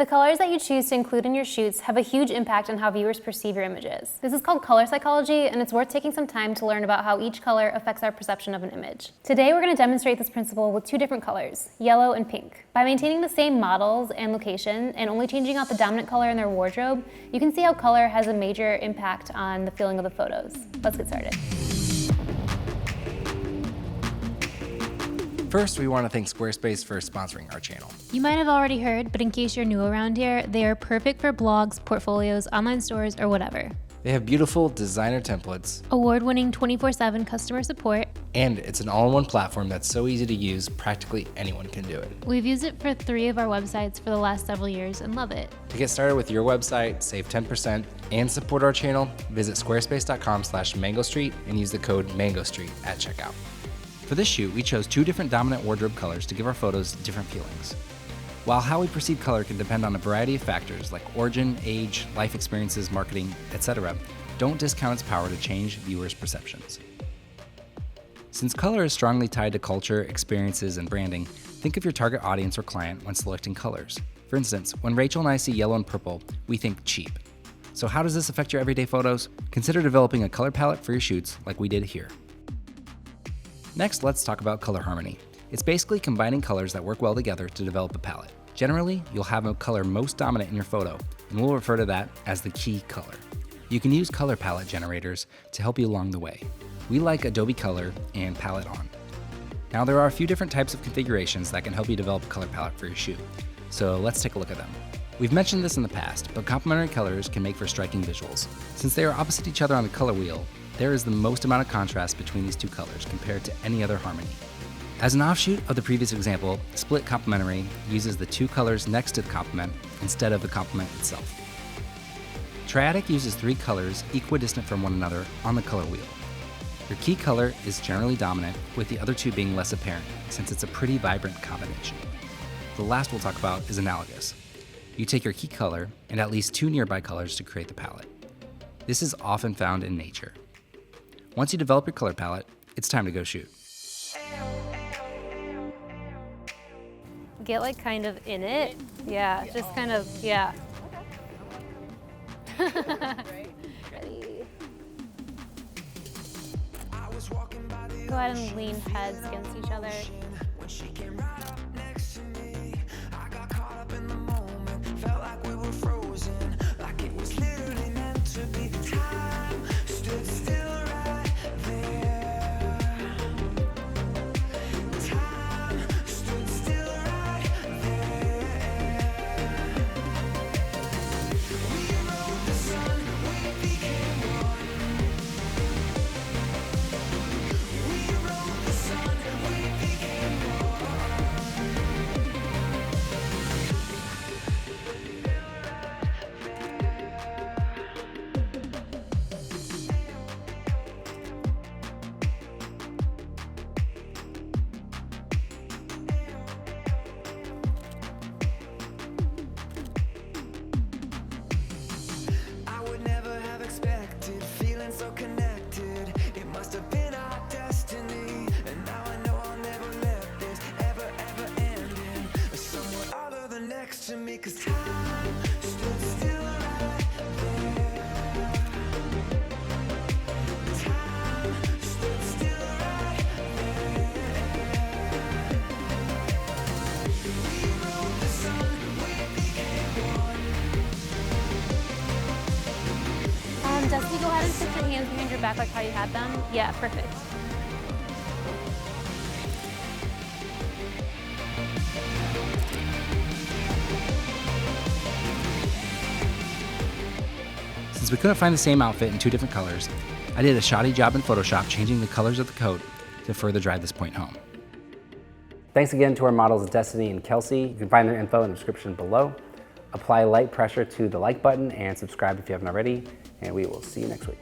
The colors that you choose to include in your shoots have a huge impact on how viewers perceive your images. This is called color psychology, and it's worth taking some time to learn about how each color affects our perception of an image. Today, we're going to demonstrate this principle with two different colors, yellow and pink. By maintaining the same models and location, and only changing out the dominant color in their wardrobe, you can see how color has a major impact on the feeling of the photos. Let's get started. First, we want to thank Squarespace for sponsoring our channel. You might have already heard, but in case you're new around here, they are perfect for blogs, portfolios, online stores, or whatever. They have beautiful designer templates, award-winning 24/7 customer support, and it's an all-in-one platform that's so easy to use, practically anyone can do it. We've used it for 3 of our websites for the last several years and love it. To get started with your website, save 10%, and support our channel, visit squarespace.com/mangostreet and use the code MangoStreet at checkout. For this shoot, we chose 2 different dominant wardrobe colors to give our photos different feelings. While how we perceive color can depend on a variety of factors like origin, age, life experiences, marketing, etc., don't discount its power to change viewers' perceptions. Since color is strongly tied to culture, experiences, and branding, think of your target audience or client when selecting colors. For instance, when Rachel and I see yellow and purple, we think cheap. So how does this affect your everyday photos? Consider developing a color palette for your shoots like we did here. Next, let's talk about color harmony. It's basically combining colors that work well together to develop a palette. Generally, you'll have a color most dominant in your photo, and we'll refer to that as the key color. You can use color palette generators to help you along the way. We like Adobe Color and Palette On. Now, there are a few different types of configurations that can help you develop a color palette for your shoot, so let's take a look at them. We've mentioned this in the past, but complementary colors can make for striking visuals. Since they are opposite each other on the color wheel, there is the most amount of contrast between these 2 colors compared to any other harmony. As an offshoot of the previous example, split complementary uses the 2 colors next to the complement instead of the complement itself. Triadic uses 3 colors equidistant from one another on the color wheel. Your key color is generally dominant, with the other 2 being less apparent, since it's a pretty vibrant combination. The last we'll talk about is analogous. You take your key color and at least 2 nearby colors to create the palette. This is often found in nature. Once you develop your color palette, it's time to go shoot. Get like kind of in it. Yeah, just kind of, yeah. Ready. Go ahead and lean heads against each other. So connected, it must have been our destiny, and now I know I'll never let this ever end in someone other than next to me, 'cause time stood still right there. Time stood still right there. We rode the sun, we became one. Dusty, go ahead and put your hands behind your back like how you had them. Yeah, perfect. Since we couldn't find the same outfit in 2 different colors, I did a shoddy job in Photoshop changing the colors of the coat to further drive this point home. Thanks again to our models Destiny and Kelsey. You can find their info in the description below. Apply light pressure to the like button and subscribe if you haven't already, and we will see you next week.